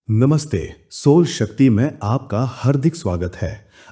नमस्ते। सोल शक्ति में आपका हार्दिक स्वागत है।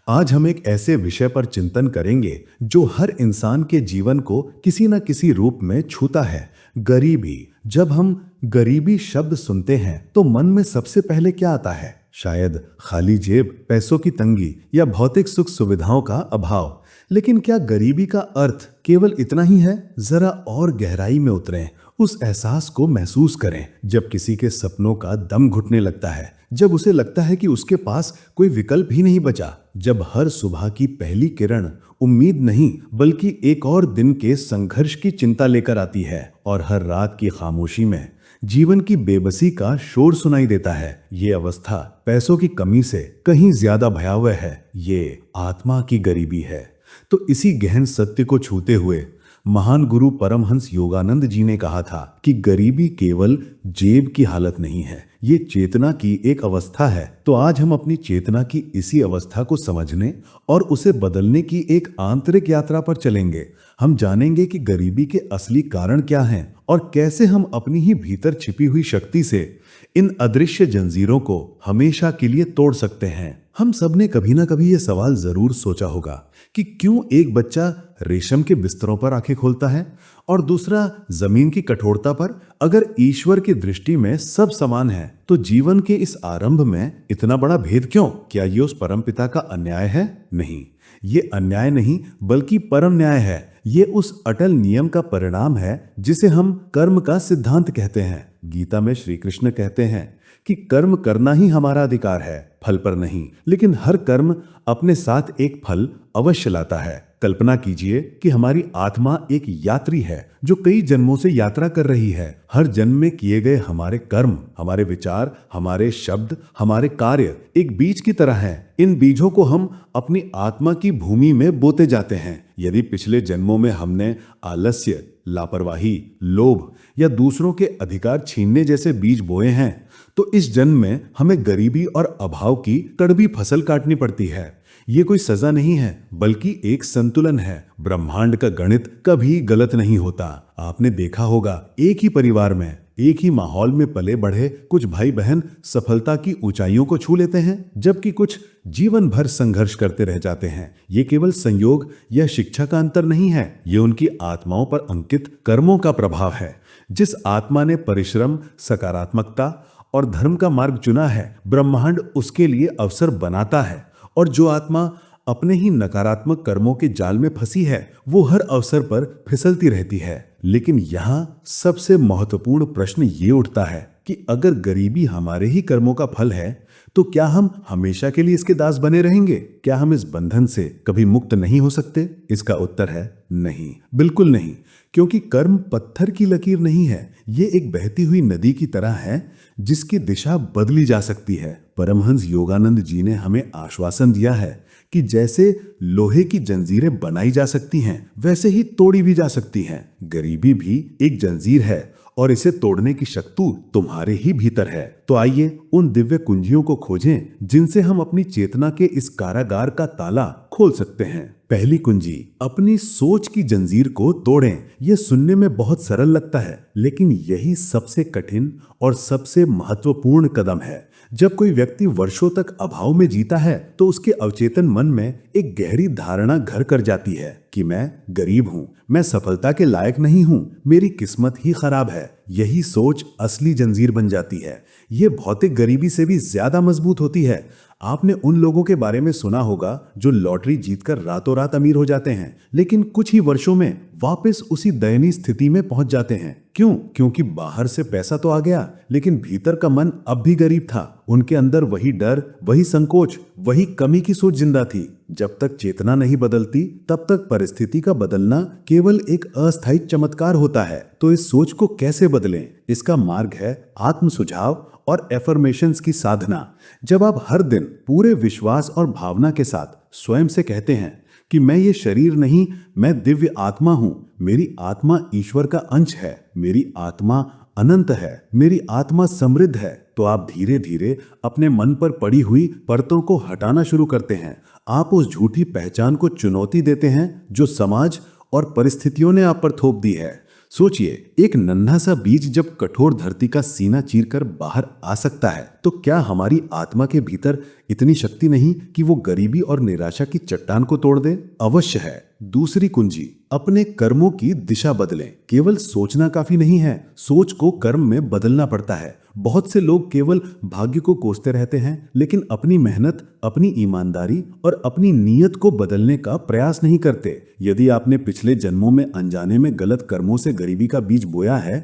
आज हम एक ऐसे विषय पर चिंतन करेंगे जो हर इंसान के जीवन को किसी न किसी रूप में छूता है, गरीबी। जब हम गरीबी शब्द सुनते हैं तो मन में सबसे पहले क्या आता है? शायद खाली जेब, पैसों की तंगी या भौतिक सुख सुविधाओं का अभाव। लेकिन क्या गरीबी का अर्थ केवल इतना ही है? जरा और गहराई में उतरें, उस एहसास को महसूस करें जब किसी के सपनों का दम घुटने लगता है, जब उसे लगता है कि उसके पास कोई विकल्प ही नहीं बचा, जब हर सुबह की पहली किरण उम्मीद नहीं बल्कि एक और दिन के संघर्ष की चिंता लेकर आती है और हर रात की खामोशी में जीवन की बेबसी का शोर सुनाई देता है। ये अवस्था पैसों की कमी से कहीं ज्यादा भयावह है। ये आत्मा की गरीबी है। तो इसी गहन सत्य को छूते हुए महान गुरु परमहंस योगानंद जी ने कहा था कि गरीबी केवल जेब की हालत नहीं है, ये चेतना की एक अवस्था है। तो आज हम अपनी चेतना की इसी अवस्था को समझने और उसे बदलने की एक आंतरिक यात्रा पर चलेंगे। हम जानेंगे कि गरीबी के असली कारण क्या हैं और कैसे हम अपनी ही भीतर छिपी हुई शक्ति से इन अदृश्य जंजीरों को हमेशा के लिए तोड़ सकते हैं। हम सबने कभी ना कभी ये सवाल जरूर सोचा होगा कि क्यों एक बच्चा रेशम के बिस्तरों पर आंखें खोलता है और दूसरा जमीन की कठोरता पर। अगर ईश्वर की दृष्टि में सब समान है तो जीवन के इस आरंभ में इतना बड़ा भेद क्यों? क्या ये उस परमपिता का अन्याय है? नहीं, ये अन्याय नहीं बल्कि परम न्याय है। ये उस अटल नियम का परिणाम है जिसे हम कर्म का सिद्धांत कहते हैं। गीता में श्री कृष्ण कहते हैं कि कर्म करना ही हमारा अधिकार है, फल पर नहीं। लेकिन हर कर्म अपने साथ एक फल अवश्य लाता है। कल्पना कीजिए कि हमारी आत्मा एक यात्री है जो कई जन्मों से यात्रा कर रही है। हर जन्म में किए गए हमारे कर्म, हमारे विचार, हमारे शब्द, हमारे कार्य एक बीज की तरह हैं। इन बीजों को हम अपनी आत्मा की भूमि में बोते जाते हैं। यदि पिछले जन्मों में हमने आलस्य, लापरवाही, लोभ या दूसरों के अधिकार छीनने जैसे बीज बोए हैं तो इस जन्म में हमें गरीबी और अभाव की कड़वी फसल काटनी पड़ती है। ये कोई सजा नहीं है बल्कि एक संतुलन है। ब्रह्मांड का गणित कभी गलत नहीं होता। आपने देखा होगा, एक ही परिवार में, एक ही माहौल में पले बढ़े कुछ भाई बहन सफलता की ऊंचाइयों को छू लेते हैं जबकि कुछ जीवन भर संघर्ष करते रह जाते हैं। ये केवल संयोग या शिक्षा का अंतर नहीं है, ये उनकी आत्माओं पर अंकित कर्मों का प्रभाव है। जिस आत्मा ने परिश्रम, सकारात्मकता और धर्म का मार्ग चुना है, ब्रह्मांड उसके लिए अवसर बनाता है। और जो आत्मा अपने ही नकारात्मक कर्मों के जाल में फंसी है वो हर अवसर पर फिसलती रहती है। लेकिन यहाँ सबसे महत्वपूर्ण प्रश्न ये उठता है कि अगर गरीबी हमारे ही कर्मों का फल है तो क्या हम हमेशा के लिए इसके दास बने रहेंगे? क्या हम इस बंधन से कभी मुक्त नहीं हो सकते? इसका उत्तर है नहीं, बिल्कुल नहीं। क्योंकि कर्म पत्थर की लकीर नहीं है, ये एक बहती हुई नदी की तरह है जिसकी दिशा बदली जा सकती है। परमहंस योगानंद जी ने हमें आश्वासन दिया है कि जैसे लोहे की जंजीरें बनाई जा सकती हैं वैसे ही तोड़ी भी जा सकती हैं। गरीबी भी एक जंजीर है और इसे तोड़ने की शक्ति तुम्हारे ही भीतर है। तो आइए उन दिव्य कुंजियों को खोजें जिनसे हम अपनी चेतना के इस कारागार का ताला खोल सकते हैं। पहली कुंजी, अपनी सोच की जंजीर को तोड़ें। यह सुनने में बहुत सरल लगता है लेकिन यही सबसे कठिन और सबसे महत्वपूर्ण कदम है। जब कोई व्यक्ति वर्षों तक अभाव में जीता है तो उसके अवचेतन मन में एक गहरी धारणा घर कर जाती है कि मैं गरीब हूँ, मैं सफलता के लायक नहीं हूँ, मेरी किस्मत ही खराब है। यही सोच असली जंजीर बन जाती है। ये भौतिक गरीबी से भी ज्यादा मजबूत होती है। आपने उन लोगों के बारे में सुना होगा जो लॉटरी जीतकर रातों रात अमीर हो जाते हैं लेकिन कुछ ही वर्षों में वापस उसी दयनीय स्थिति में पहुंच जाते हैं। क्यों? क्योंकि बाहर से पैसा तो आ गया लेकिन भीतर का मन अब भी गरीब था। उनके अंदर वही डर, वही संकोच, वही कमी की सोच जिंदा थी। जब तक चेतना नहीं बदलती तब तक परिस्थिति का बदलना केवल एक अस्थायी चमत्कार होता है। तो इस सोच को कैसे बदलें? इसका मार्ग है आत्म सुझाव और एफर्मेशंस की साधना। जब आप हर दिन पूरे विश्वास और भावना के साथ स्वयं से कहते हैं कि मैं ये शरीर नहीं, मैं दिव्य आत्मा हूं, मेरी आत्मा ईश्वर का अंश है, मेरी आत्मा अनंत है, मेरी आत्मा समृद्ध है, तो आप धीरे धीरे अपने मन पर पड़ी हुई परतों को हटाना शुरू करते हैं। आप उस झूठी पहचान को चुनौती देते हैं जो समाज और परिस्थितियों ने आप पर थोप दी है। सोचिए, एक नन्हा सा बीज जब कठोर धरती का सीना चीरकर बाहर आ सकता है, तो क्या हमारी आत्मा के भीतर इतनी शक्ति नहीं कि वो गरीबी और निराशा की चट्टान को तोड़ दे? अवश्य है। दूसरी कुंजी, अपने कर्मों की दिशा बदलें। केवल सोचना काफी नहीं है, सोच को कर्म में बदलना पड़ता है। बहुत से लोग केवल भाग्य को कोसते रहते हैं, लेकिन अपनी मेहनत, अपनी ईमानदारी और अपनी नीयत को बदलने का प्रयास नहीं करते। यदि आपने पिछले जन्मों में अनजाने में गलत कर्मों से गरीबी का बीज बोया है,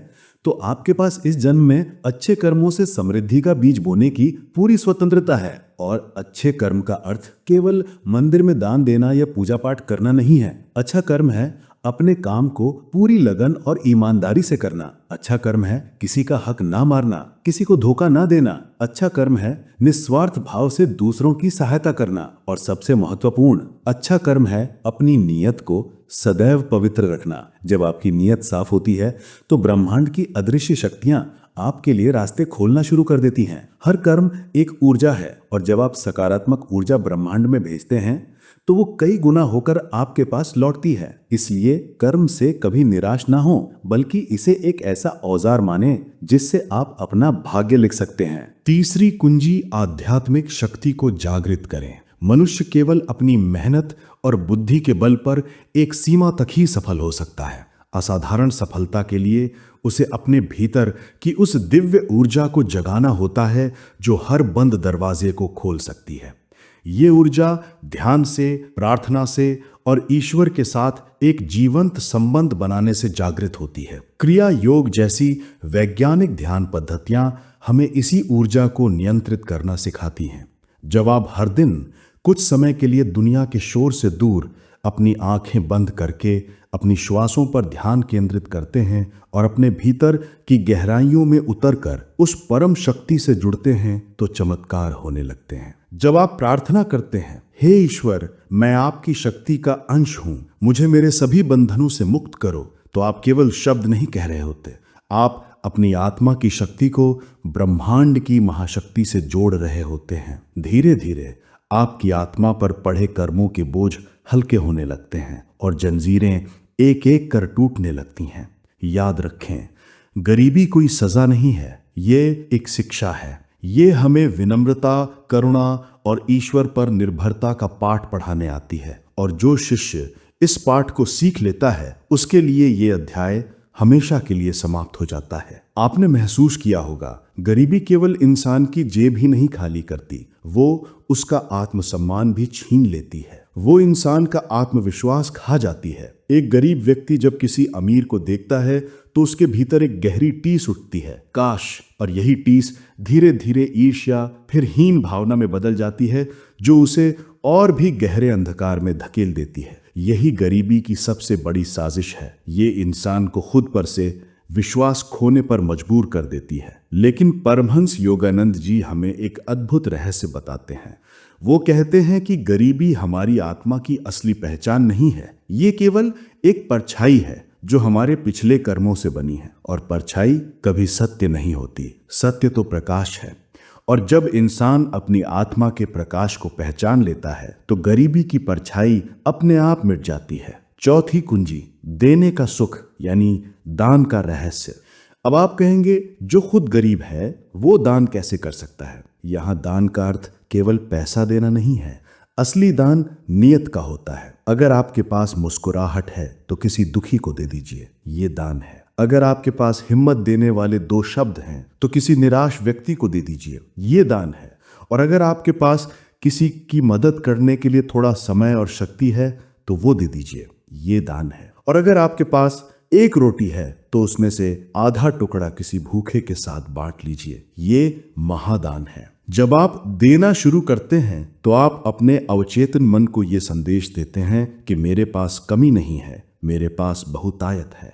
तो आपके पास इस जन्म में अच्छे कर्मों से समृद्धि का बीज बोने की पूरी स्वतंत्रता है। और अच्छे कर्म का अर्थ केवल मंदिर में दान देना या पूजा पाठ करना नहीं है। अच्छा कर्म है अपने काम को पूरी लगन और ईमानदारी से करना। अच्छा कर्म है किसी का हक ना मारना, किसी को धोखा ना देना। अच्छा कर्म है निस्वार्थ भाव से दूसरों की सहायता करना। और सबसे महत्वपूर्ण, अच्छा कर्म है अपनी नीयत को सदैव पवित्र रखना। जब आपकी नीयत साफ होती है तो ब्रह्मांड की अदृश्य शक्तियां आपके लिए रास्ते खोलना शुरू कर देती हैं। हर कर्म एक ऊर्जा है, और जब आप सकारात्मक ऊर्जा ब्रह्मांड में भेजते हैं तो वो कई गुना होकर आपके पास लौटती है। इसलिए कर्म से कभी निराश ना हो, बल्कि इसे एक ऐसा औजार माने जिससे आप अपना भाग्य लिख सकते हैं। तीसरी कुंजी, आध्यात्मिक शक्ति को जागृत करें। मनुष्य केवल अपनी मेहनत और बुद्धि के बल पर एक सीमा तक ही सफल हो सकता है। असाधारण सफलता के लिए उसे अपने भीतर की उस दिव्य ऊर्जा को जगाना होता है जो हर बंद दरवाजे को खोल सकती है। ये ऊर्जा ध्यान से, प्रार्थना से और ईश्वर के साथ एक जीवंत संबंध बनाने से जागृत होती है। क्रिया योग जैसी वैज्ञानिक ध्यान पद्धतियां हमें इसी ऊर्जा को नियंत्रित करना सिखाती हैं। जब आप हर दिन कुछ समय के लिए दुनिया के शोर से दूर अपनी आंखें बंद करके अपनी श्वासों पर ध्यान केंद्रित करते हैं और अपने भीतर की गहराइयों में उतरकर उस परम शक्ति से जुड़ते हैं, तो चमत्कार होने लगते हैं। जब आप प्रार्थना करते हैं, हे ईश्वर, मैं आपकी शक्ति का अंश हूं, मुझे मेरे सभी बंधनों से मुक्त करो, तो आप केवल शब्द नहीं कह रहे होते, आप अपनी आत्मा की शक्ति को ब्रह्मांड की महाशक्ति से जोड़ रहे होते हैं। धीरे धीरे आपकी आत्मा पर पड़े कर्मों के बोझ हल्के होने लगते हैं और जंजीरें एक एक कर टूटने लगती हैं। याद रखें, गरीबी कोई सजा नहीं है, ये एक शिक्षा है। ये हमें विनम्रता, करुणा और ईश्वर पर निर्भरता का पाठ पढ़ाने आती है। और जो शिष्य इस पाठ को सीख लेता है, उसके लिए ये अध्याय हमेशा के लिए समाप्त हो जाता है। आपने महसूस किया होगा, गरीबी केवल इंसान की जेब ही नहीं खाली करती, वो उसका आत्मसम्मान भी छीन लेती है। वो इंसान का आत्मविश्वास खा जाती है। एक गरीब व्यक्ति जब किसी अमीर को देखता है तो उसके भीतर एक गहरी टीस उठती है, काश। और यही टीस धीरे धीरे ईर्ष्या, फिर हीन भावना में बदल जाती है, जो उसे और भी गहरे अंधकार में धकेल देती है। यही गरीबी की सबसे बड़ी साजिश है। ये इंसान को खुद पर से विश्वास खोने पर मजबूर कर देती है। लेकिन परमहंस योगानंद जी हमें एक अद्भुत रहस्य बताते हैं। वो कहते हैं कि गरीबी हमारी आत्मा की असली पहचान नहीं है, ये केवल एक परछाई है जो हमारे पिछले कर्मों से बनी है। और परछाई कभी सत्य नहीं होती, सत्य तो प्रकाश है। और जब इंसान अपनी आत्मा के प्रकाश को पहचान लेता है तो गरीबी की परछाई अपने आप मिट जाती है। चौथी कुंजी, देने का सुख यानी दान का रहस्य। अब आप कहेंगे, जो खुद गरीब है वो दान कैसे कर सकता है? यहाँ दान का अर्थ केवल पैसा देना नहीं है, असली दान नियत का होता है। अगर आपके पास मुस्कुराहट है तो किसी दुखी को दे दीजिए, ये दान है। अगर आपके पास हिम्मत देने वाले 2 शब्द हैं तो किसी निराश व्यक्ति को दे दीजिए, ये दान है। और अगर आपके पास किसी की मदद करने के लिए थोड़ा समय और शक्ति है तो वो दे दीजिए, ये दान है। और अगर आपके पास 1 रोटी है तो उसमें से आधा टुकड़ा किसी भूखे के साथ बांट लीजिए, ये महादान है। जब आप देना शुरू करते हैं तो आप अपने अवचेतन मन को ये संदेश देते हैं कि मेरे पास कमी नहीं है, मेरे पास बहुतायत है।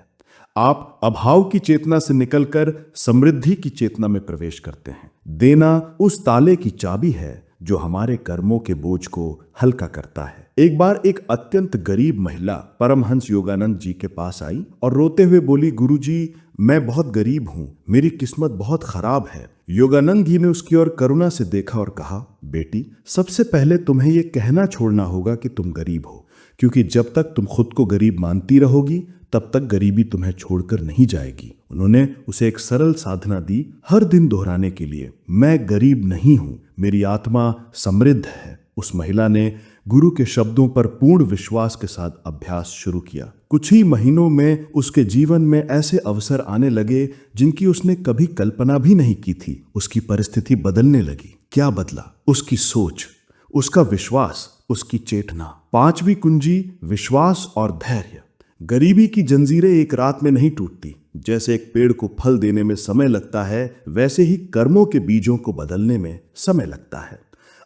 आप अभाव की चेतना से निकलकर समृद्धि की चेतना में प्रवेश करते हैं। देना उस ताले की चाबी है जो हमारे कर्मों के बोझ को हल्का करता है। एक बार एक अत्यंत गरीब महिला परमहंस योगानंद जी के पास आई और रोते हुए बोली, गुरुजी, मैं बहुत गरीब हूँ, मेरी किस्मत बहुत खराब है। योगानंद जी ने उसकी ओर करुणा से देखा और कहा, बेटी, सबसे पहले तुम्हें यह कहना छोड़ना होगा कि तुम गरीब हो, क्योंकि जब तक तुम खुद को गरीब मानती रहोगी तब तक गरीबी तुम्हें छोड़कर नहीं जाएगी। उन्होंने उसे एक सरल साधना दी हर दिन दोहराने के लिए, मैं गरीब नहीं हूं, मेरी आत्मा समृद्ध है। उस महिला ने गुरु के शब्दों पर पूर्ण विश्वास के साथ अभ्यास शुरू किया। कुछ ही महीनों में उसके जीवन में ऐसे अवसर आने लगे जिनकी उसने कभी कल्पना भी नहीं की थी। उसकी परिस्थिति बदलने लगी। क्या बदला? उसकी सोच, उसका विश्वास, उसकी चेतना। पांचवी कुंजी, विश्वास और धैर्य। गरीबी की जंजीरें एक रात में नहीं टूटती। जैसे एक पेड़ को फल देने में समय लगता है, वैसे ही कर्मों के बीजों को बदलने में समय लगता है।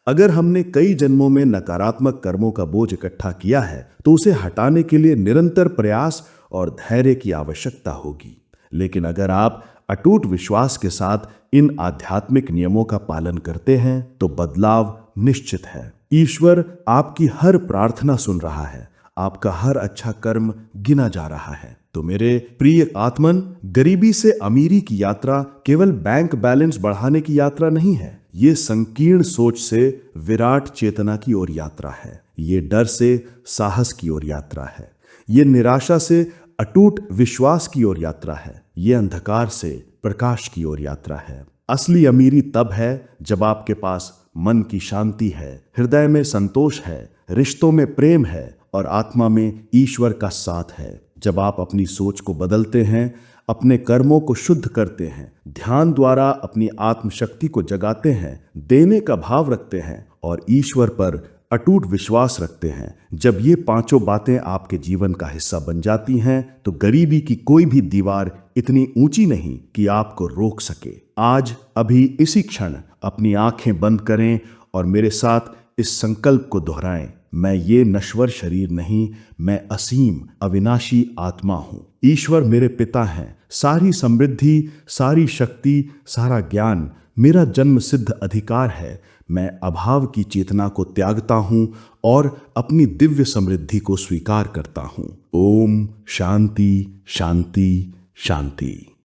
अगर हमने कई जन्मों में नकारात्मक कर्मों का बोझ इकट्ठा किया है तो उसे हटाने के लिए निरंतर प्रयास और धैर्य की आवश्यकता होगी। लेकिन अगर आप अटूट विश्वास के साथ इन आध्यात्मिक नियमों का पालन करते हैं तो बदलाव निश्चित है। ईश्वर आपकी हर प्रार्थना सुन रहा है, आपका हर अच्छा कर्म गिना जा रहा है। तो मेरे प्रिय आत्मन, गरीबी से अमीरी की यात्रा केवल बैंक बैलेंस बढ़ाने की यात्रा नहीं है। ये संकीर्ण सोच से विराट चेतना की ओर यात्रा है। ये डर से साहस की ओर यात्रा है। ये निराशा से अटूट विश्वास की ओर यात्रा है। ये अंधकार से प्रकाश की ओर यात्रा है। असली अमीरी तब है जब आपके पास मन की शांति है, हृदय में संतोष है, रिश्तों में प्रेम है और आत्मा में ईश्वर का साथ है। जब आप अपनी सोच को बदलते हैं, अपने कर्मों को शुद्ध करते हैं, ध्यान द्वारा अपनी आत्मशक्ति को जगाते हैं, देने का भाव रखते हैं और ईश्वर पर अटूट विश्वास रखते हैं, जब ये पांचों बातें आपके जीवन का हिस्सा बन जाती हैं तो गरीबी की कोई भी दीवार इतनी ऊंची नहीं कि आपको रोक सके। आज अभी इसी क्षण अपनी आंखें बंद करें और मेरे साथ इस संकल्प को दोहराएं, मैं ये नश्वर शरीर नहीं, मैं असीम अविनाशी आत्मा हूं। ईश्वर मेरे पिता हैं। सारी समृद्धि, सारी शक्ति, सारा ज्ञान मेरा जन्म सिद्ध अधिकार है। मैं अभाव की चेतना को त्यागता हूं और अपनी दिव्य समृद्धि को स्वीकार करता हूं। ओम शांति शांति शांति।